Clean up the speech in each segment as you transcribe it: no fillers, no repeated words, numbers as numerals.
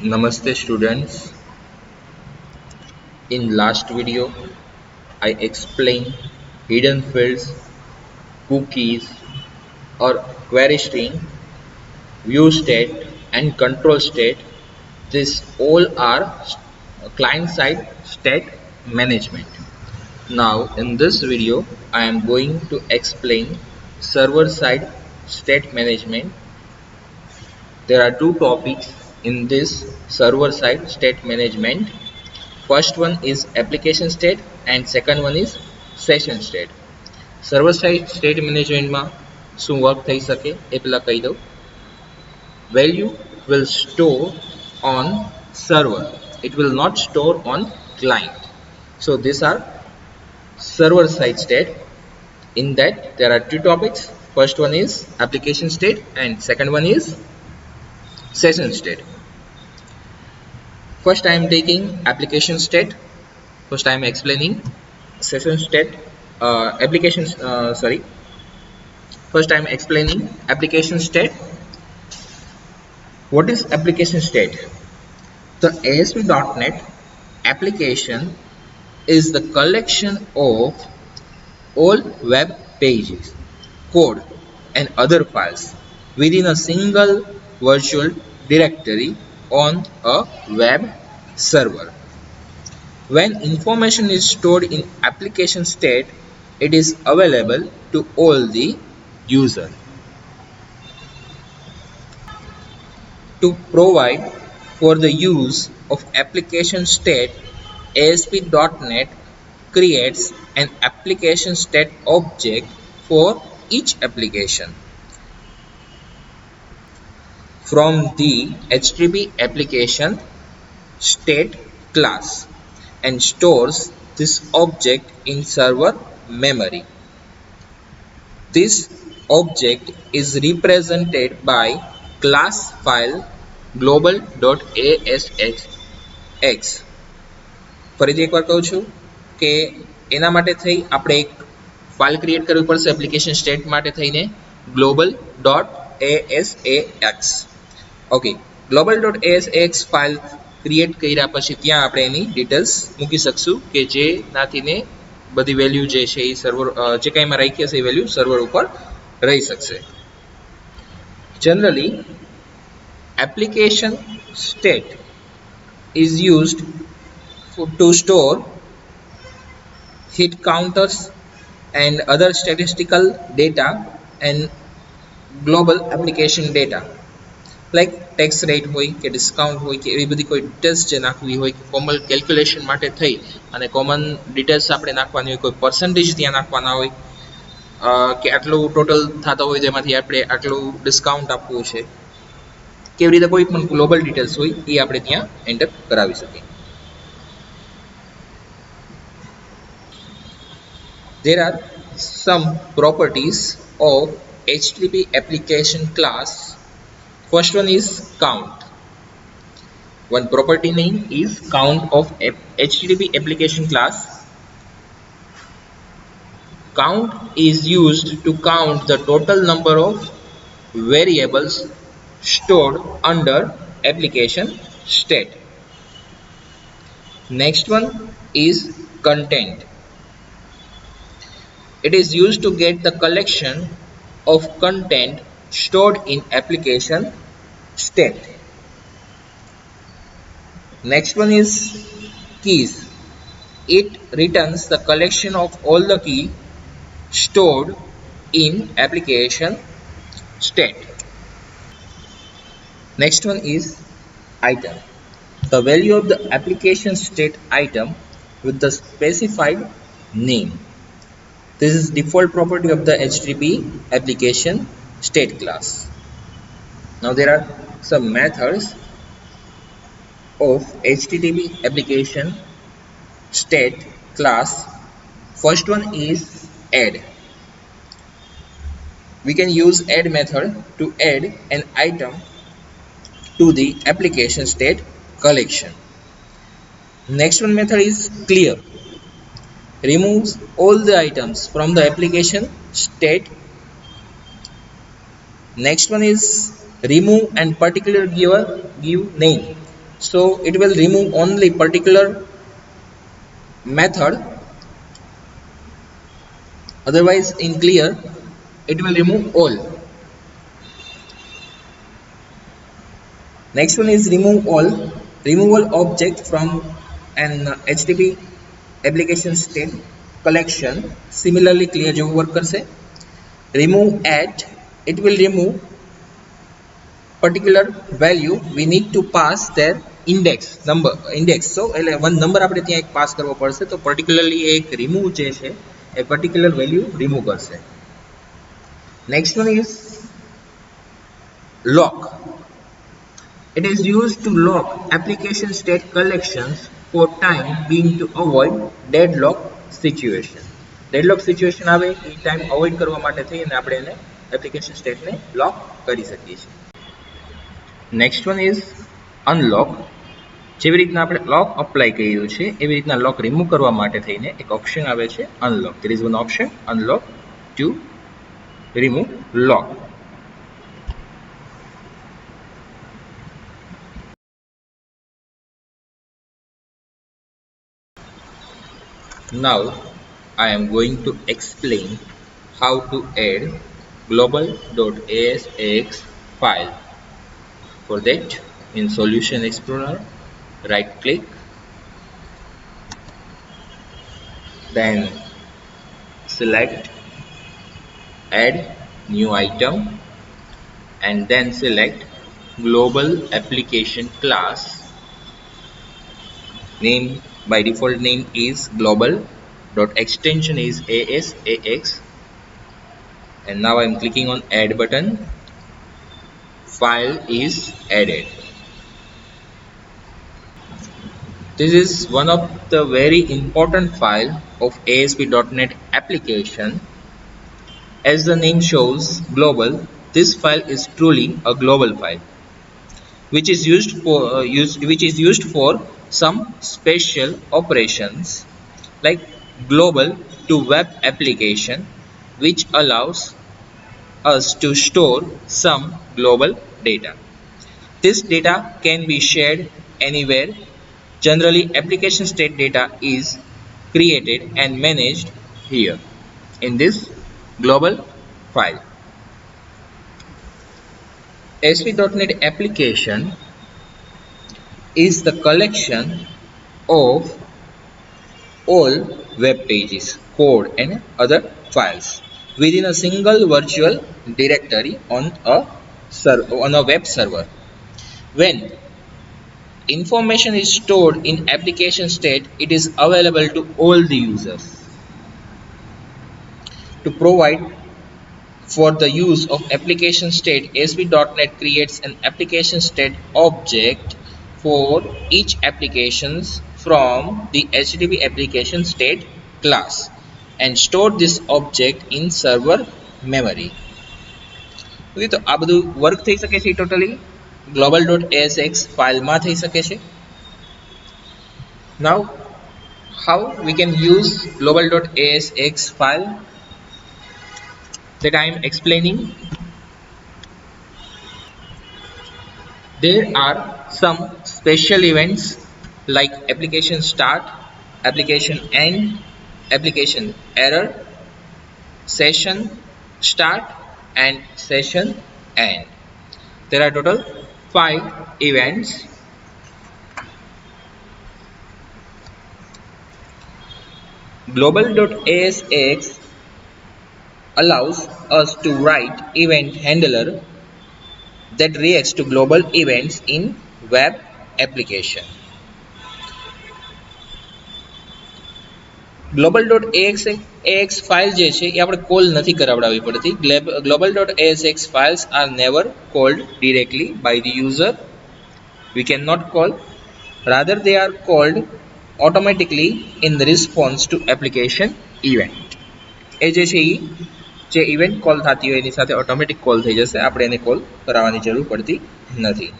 Namaste students. In last video, I explained hidden fields, cookies or query string, view state and control state. These all are client-side state management. Now in this video, I am going to explain server-side state management. There are two topics in this server-side state management. First one is application state and second one is session state. Server side state મેનેજમેન્ટમાં શું work થઈ શકે એ પહેલાં કહી દઉં. Value will store on server, it will not store on client. So these are server side state. In that there are two topics. First one is application state and second one is session state. First I am taking application state. First I am explaining session state. First I am explaining application state. What is application state? The ASP.NET application is the collection of all web pages, code and other files within a single virtual directory on a web server. When information is stored in application state, it is available to all the user. To provide for the use of application state, ASP.NET creates an application state object for each application from the HTTP application state class and stores this object in server memory. This object is represented by class file global.asx. ફરીથી એકવાર કહું છું કે એના માટે થઈ આપણે એક ફાઇલ ક્રિએટ કરવી પડશે એપ્લિકેશન સ્ટેટ માટે થઈને global.asax. Okay, global.asax file create કર્યા પછી ત્યાં આપણે એની ડિટેલ્સ મૂકી શકશું કે જેનાથી ને બધી વેલ્યુ જે છે એ સર્વર જે કાંઈ એમાં રાખી હશે એ વેલ્યુ સર્વર ઉપર રહી શકશે. Generally, application state is used to store hit counters and other statistical data and global application data like tax rate હોય કે ડિસ્કાઉન્ટ હોય કે એવી બધી કોઈ ડિટેલ્સ જે નાખવી હોય કે કોમન કેલ્ક્યુલેશન માટે થઈ અને કોમન ડિટેલ્સ આપણે નાખવાની હોય, કોઈ પર્સન્ટેજ ત્યાં નાખવાના હોય કે આટલું ટોટલ થતા હોય જેમાંથી આપણે આટલું ડિસ્કાઉન્ટ આપવું છે, કેવી રીતે કોઈ પણ ગ્લોબલ ડિટેલ્સ હોય એ આપણે ત્યાં એન્ટર કરાવી શકીએ. There are some properties of HTTP application class. First one is count. One property name is count of HTTP application class. Count is used to count the total number of variables stored under application state. Next one is content. It is used to get the collection of content stored in application state. Next one is keys. It returns the collection of all the keys stored in application state. Next one is item. The value of the application state item with the specified name. This is default property of the HTTP application state class. Now there are some methods of HTTP application state class. First one is add. We can use add method to add an item to the application state collection. Next one method is clear. Removes all the items from the application state. Next one is remove and particular give name. So it will remove only particular method, otherwise in clear it will remove all. Next one is remove all. Removal object from an HTTP application state collection. Similarly clear જેવું work કરશે. Remove at, it will remove particular value we need to pass their index. So એટલે one number આપણે ત્યાં એક pass કરવો પડશે, તો particularly એક remove જે છે એ particular value remove કરશે. Next one is lock. It is used to lock application state collections for time being to avoid deadlock situation. Deadlock situation આવે એ time avoid કરવા માટે થઈ અને આપણે એને application state ને lock કરી શકીએ છીએ. Next one is unlock. જેવી રીતના આપણે lock apply કર્યું છે એવી રીતના lock remove કરવા માટે થઈને એક option આવે છે unlock. There is one option unlock to remove lock. Now I am going to explain how to add global.asx file. For that, in Solution Explorer, right click, then select add new item, and then select global application class. Name by default name is global, dot extension is ASAX, and now I am clicking on add button. File is added. This is one of the very important file of ASP.NET application. As the name shows global, this file is truly a global file which is used for some special operations like global to web application, which allows us to store some global data. This data can be shared anywhere. Generally, application state data is created and managed here in this global file. ASP.NET application is the collection of all web pages, code and other files within a single virtual directory on a web server. When information is stored in application state, it is available to all the users. To provide for the use of application state, ASP.NET creates an application state object for each applications from the HTTP application state class and store this object in server memory. Okay, તો આ બધું work થઈ શકે છે totally global.asx file માં થઈ શકે છે. Now how we can use global.asx file that I am explaining. There are some special events like application start, application end, application error, session start and session end. There are total 5 events. Global.asx allows us to write event handler that reacts to global events in web application. global.asx file જે છે એ આપણે call નથી કરાવડાવી પડતી. global.asx files are never called directly by the user. We cannot call, rather they are called automatically in the response to application event. એ જે છે જે event call થતી હોય એની સાથે ઓટોમેટિક કોલ થઈ જશે, આપણે એને કોલ કરાવવાની જરૂર પડતી નથી.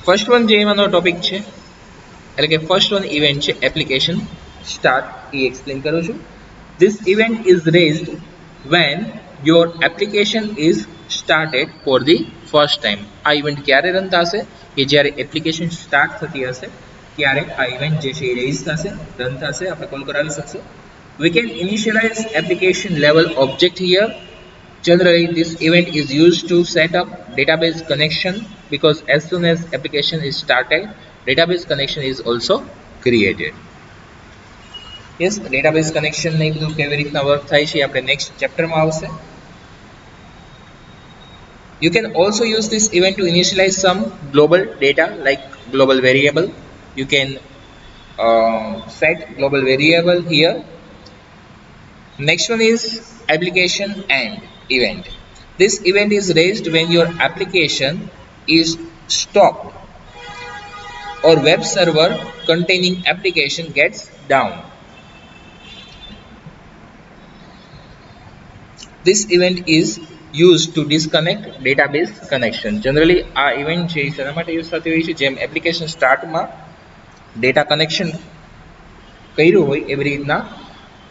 ફર્સ્ટ વન જે એમાંનો ટોપિક છે એટલે કે ફર્સ્ટ વન ઇવેન્ટ છે એપ્લિકેશન સ્ટાર્ટ, એ એક્સપ્લેન કરું છું. This event is raised when your application is started for the first time આ ઇવેન્ટ ક્યારે રન થશે કે જ્યારે એપ્લિકેશન સ્ટાર્ટ થતી હશે ત્યારે આ ઇવેન્ટ જે છે એ રેઝ થશે રન થશે આપણે કોલ કરાવી શકશું. We can initialize application level object here. Generally, this event is used to set up database connection because as soon as application is started, database connection is also created. Yes, database connection ને બધું કેવી રીતના work થાય છે આપણે next ચેપ્ટરમાં આવશે. You can also use this event to initialize some global data like global variable. You can set global variable here. Next one is application end event. This event is raised when your application is stopped or web server containing application gets down. This event is used to disconnect database connection. Generally આ event છે એ શેના માટે use થતી હોય છે જેમ application સ્ટાર્ટમાં data connection કર્યું હોય એવી રીતના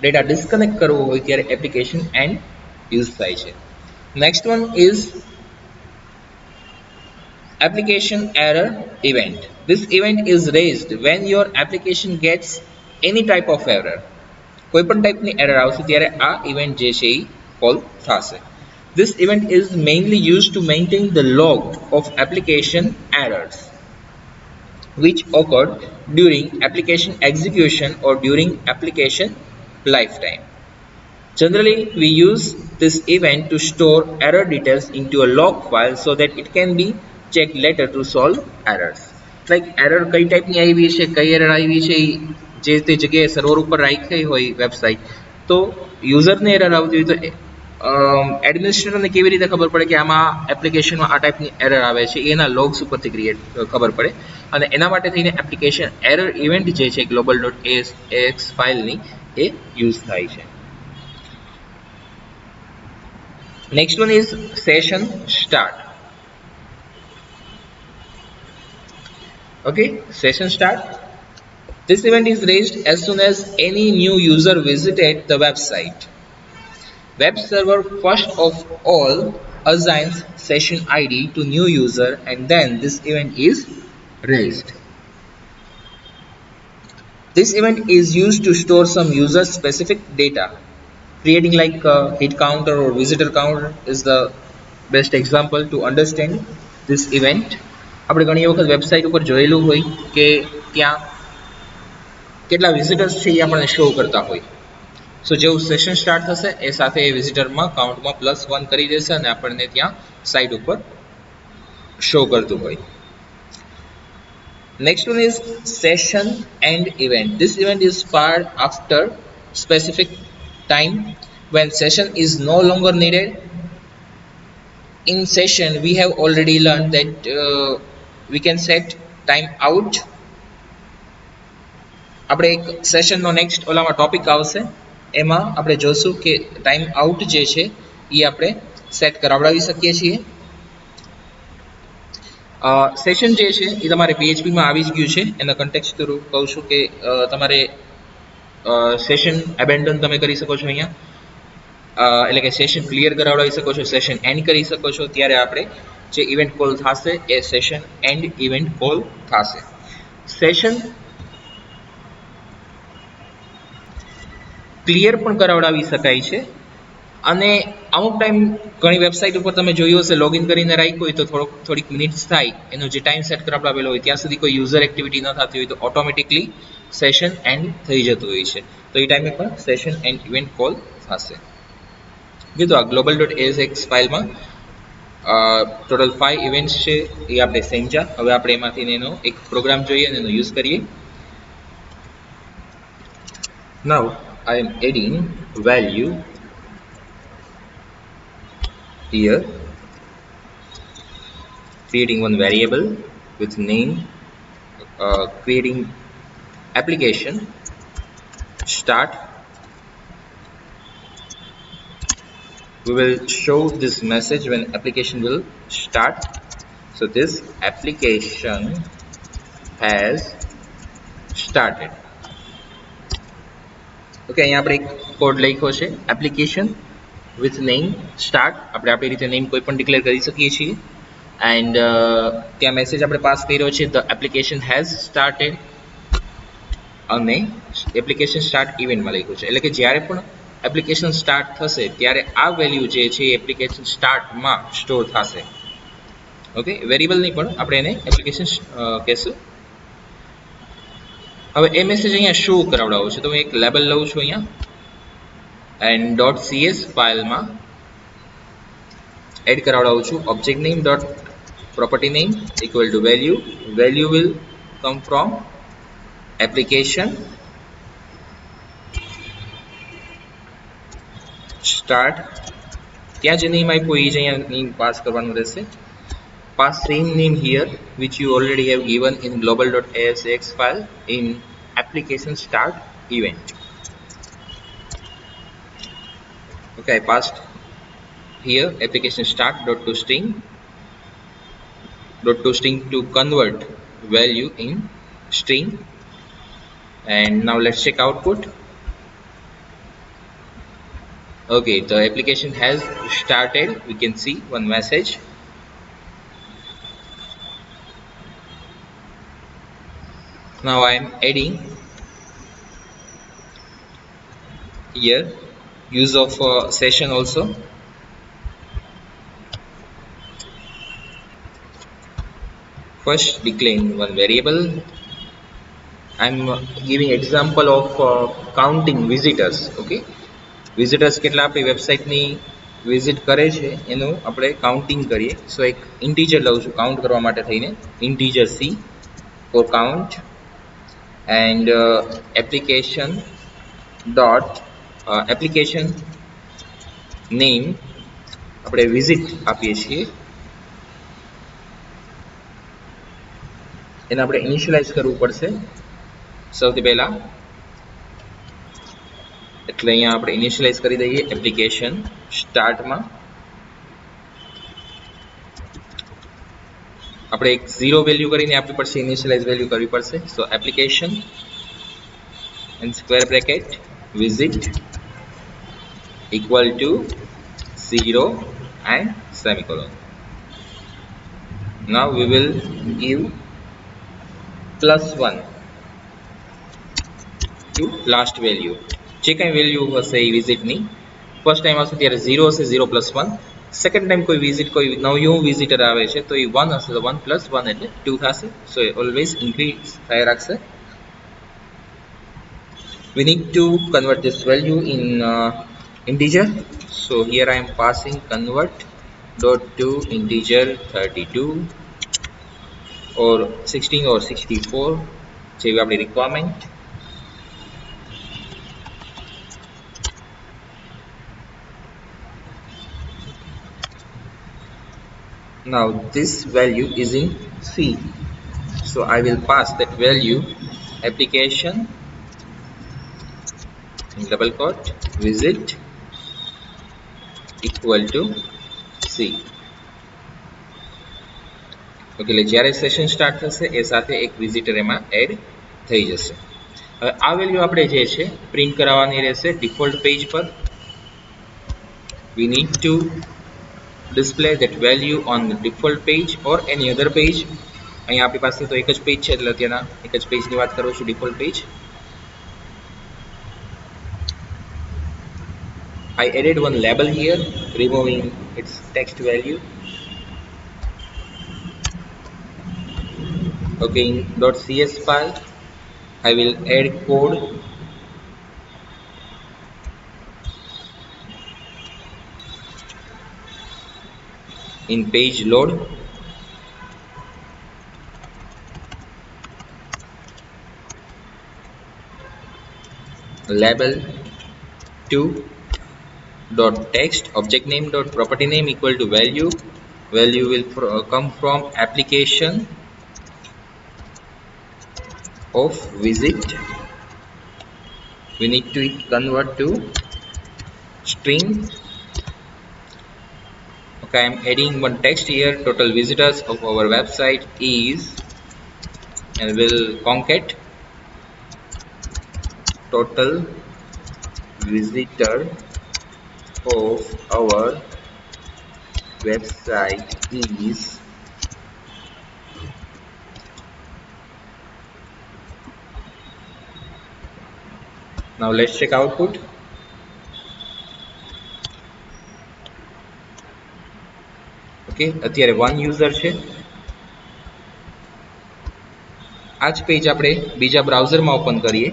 ડેટા ડિસ્કનેક્ટ કરવો હોય ત્યારે એપ્લિકેશન એન્ડ યુઝ થાય છે. Next one is application error event. This event is raised when your application gets any type of error. કોઈપણ ટાઈપની એરર આવશે ત્યારે આ ઇવેન્ટ જે છે એ કોલ થશે. This event is mainly used to maintain the log of application errors which occurred during application execution or during application lifetime. Generally, we use this event to store error details into a log file so that it can be checked later to solve errors. Like error કઈ ટાઈપની આવી છે કઈ error આવી છે જે તે જગ્યાએ સર્વર ઉપર રાખી હોય વેબસાઇટ તો યુઝરને એરર આવતી હોય તો એડમિનિસ્ટ્રેટરને કેવી રીતે ખબર પડે કે આમાં એપ્લિકેશનમાં આ ટાઈપની એરર આવે છે એના લોગ્સ ઉપરથી ખબર પડે અને એના માટે થઈને એપ્લિકેશન એરર ઇવેન્ટ જે છે global.ax ફાઇલની એ યુઝ થાય છે. Next one is session start. Okay, session start. This event is raised as soon as any new user visited the website. Web server first of all assigns session ID to new user and then this event is raised. This event is used to store some user specific data. Creating like hit counter or visitor counter is the best example to understand this event. આપણે ઘણી વખત website ઉપર જોયેલું હોય કે ત્યાં કેટલા visitors છે એ આપણને શો કરતા હોય. સો જેવું સેશન સ્ટાર્ટ થશે એ સાથે એ વિઝિટરમાં કાઉન્ટમાં +1 કરી દેશે અને આપણને ત્યાં સાઇટ ઉપર શો કરતું હોય. Next one is session end event. This event is fired after specific time when session is no longer needed. In session we have already learned that we can set time out. આપણે એક સેશનનો next ઓલામાં topic આવશે એમાં આપણે જોશું કે time out જે છે એ આપણે સેટ કરાવડાવી શકીએ છીએ. સેશન જે છે એ તમારે PHPમાં આવી જ ગયું છે એના કન્ટેક્સ્ટ થ્રુ કહું છું કે તમારે સેશન એબેન્ડન તમે કરી શકો છો અહીંયા એટલે કે સેશન ક્લિયર કરાવડાવી શકો છો સેશન એન્ડ કરી શકો છો ત્યારે આપણે જે ઇવેન્ટ કોલ થશે એ સેશન એન્ડ ઇવેન્ટ કોલ થશે. સેશન ક્લિયર પણ કરાવડાવી શકાય છે અને અમુક ટાઈમ ઘણી વેબસાઇટ ઉપર તમે જોયું હશે લોગિન કરીને રાખ્યું હોય તો થોડીક મિનિટ્સ થાય એનો જે ટાઈમ સેટ કરાવડાવેલો હોય ત્યાં સુધી કોઈ યુઝર એક્ટિવિટી ન થતી હોય તો ઓટોમેટિકલી સેશન એન્ડ થઈ જતું હોય છે તો એ ટાઈમે પણ સેશન એન્ડ ઇવેન્ટ કોલ થશે. કીધું આ global.ax ફાઇલમાં ટોટલ 5 ઇવેન્ટ્સ છે એ આપણે સમજ્યા. હવે આપણે એમાંથી એનો એક પ્રોગ્રામ જોઈએ અને એનો યુઝ કરીએ. Now I am adding value here, creating one variable with name, creating application start. We will show this message when application will start. So this application has started. Okay અહીંયા આપણે એક code લખ્યો છે application with name start. આપણે આપણી રીતે name કોઈ પણ ડિક્લેર કરી શકીએ છીએ એન્ડ ત્યાં મેસેજ આપણે પાસ કર્યો છે ધ એપ્લિકેશન હેઝ સ્ટાર્ટેડ અને એપ્લિકેશન સ્ટાર્ટ ઇવેન્ટમાં લખ્યું છે એટલે કે જ્યારે પણ એપ્લિકેશન સ્ટાર્ટ થશે ત્યારે આ વેલ્યુ જે છે એ એપ્લિકેશન સ્ટાર્ટમાં સ્ટોર થશે. ઓકે, વેરિયેબલ નહીં પણ આપણે એને એપ્લિકેશન કહેશું. હવે એ મેસેજ અહીંયા શો કરાવડાવો છે તો હું એક લેબલ લઉં છું અહીંયા એન્ડ ડોટ સીએસ ફાઇલમાં એડ કરાવડાવું છું object name dot property name equal to value will come from application start. ત્યાં જે નેમ આપ્યું એ જ અહીંયા નેમ પાસ કરવાનું રહેશે. Pass same name here which you already have given in global.asx file in application start event. Okay, I passed here application start dot to string to convert value in string. And now let's check output. Okay, the application has started. We can see one message. Now I am adding here use of session also. First declaring one variable. I'm giving example of counting visitors. Okay, visitors કેટલા આપણી વેબસાઇટની visit કરે છે એનું આપણે counting કરીએ. સો એક integer લઉં છું કાઉન્ટ કરવા માટે થઈને integer c for count and application dot application name આપણે વિઝિટ આપીએ છીએ એને આપણે ઇનિશિયલાઇઝ કરવું પડશે સૌથી પહેલા. એટલે અહીંયા આપણે ઇનિશિયલાઇઝ કરી દઈએ એપ્લિકેશન સ્ટાર્ટમાં. આપણે એક 0 વેલ્યુ કરીને આપવી પડશે, ઇનિશિયલાઇઝ વેલ્યુ કરવી પડશે. So application and square bracket visit equal to 0 and semicolon. Now we will give +1 to last value. જે કંઈ વેલ્યુ હશે એ વિઝિટની ફર્સ્ટ ટાઈમ હશે ત્યારે 0 હશે, 0 + 1. સેકન્ડ ટાઈમ કોઈ વિઝિટ કોઈ નવું વિઝિટર આવે છે તો એ 1 હશે તો 1 + 1 એટલે 2 થશે. સો એ ઓલવેઝ ઇન્ક્રીઝ થયા રાખશે. We need to convert this value in integer. So here I am passing convert dot to integer 32 or 16 or 64 જેવી આપણી requirement. Now this value is in C, so I will pass that value application in double quote visit equal to C. Okay, એટલે જ્યારે session start થશે એ સાથે એક visitor એમાં add થઈ જશે. હવે આ વેલ્યુ આપણે જે છે પ્રિન્ટ કરાવવાની રહેશે ડિફોલ્ટ પેજ પર. We need to display that value on the default page or any other page. અહીંયા આપણી પાસે તો એક જ પેજ છે એટલે અત્યારના એક જ પેજની વાત કરું છું, default page. I added one label here, removing its text value. Okay, in .cs file, I will add code in page load. Label 2 dot text object name dot property name equal to value will come from application of visit. We need to convert to string. Okay, I am adding one text here. Total visitors of our website is, and will concat total visitor of our website is Now let's check output. Okay, અત્યારે one user છે. આ જ page આપણે બીજા બ્રાઉઝરમાં open કરીએ.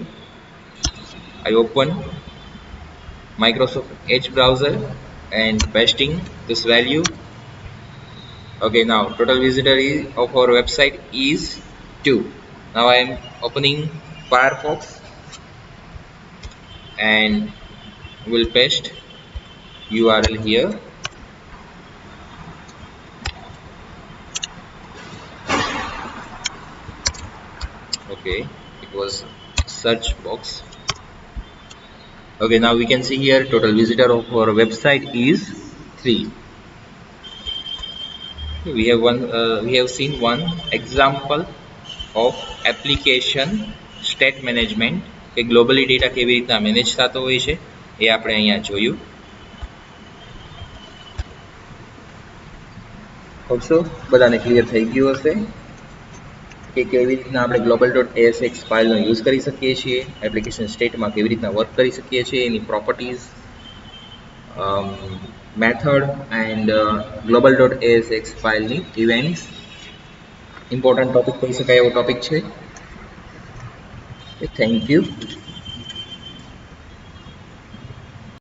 I open Microsoft Edge browser and pasting this value. Okay, now total visitor of our website is 2. Now I am opening Firefox and will paste URL here. Okay, it was search box. Okay, now we can see here total visitor of our website is 3. We have seen one example of application state management કે globally data કેવી રીતના manage થતો હોય છે એ આપણે અહીંયા જોયું. Hope so બધાને ક્લિયર થઈ ગયું હશે કે કેવી રીતના આપણે global.asx ફાઇલનો યુઝ કરી શકીએ છીએ, એપ્લિકેશન સ્ટેટમાં કેવી રીતના વર્ક કરી શકીએ છીએ, એની પ્રોપર્ટીઝ, મેથડ એન્ડ global.asx ફાઇલની ઇવેન્ટ્સ. ઇમ્પોર્ટન્ટ ટોપિક કહી શકાય એવો ટોપિક છે. Thank you.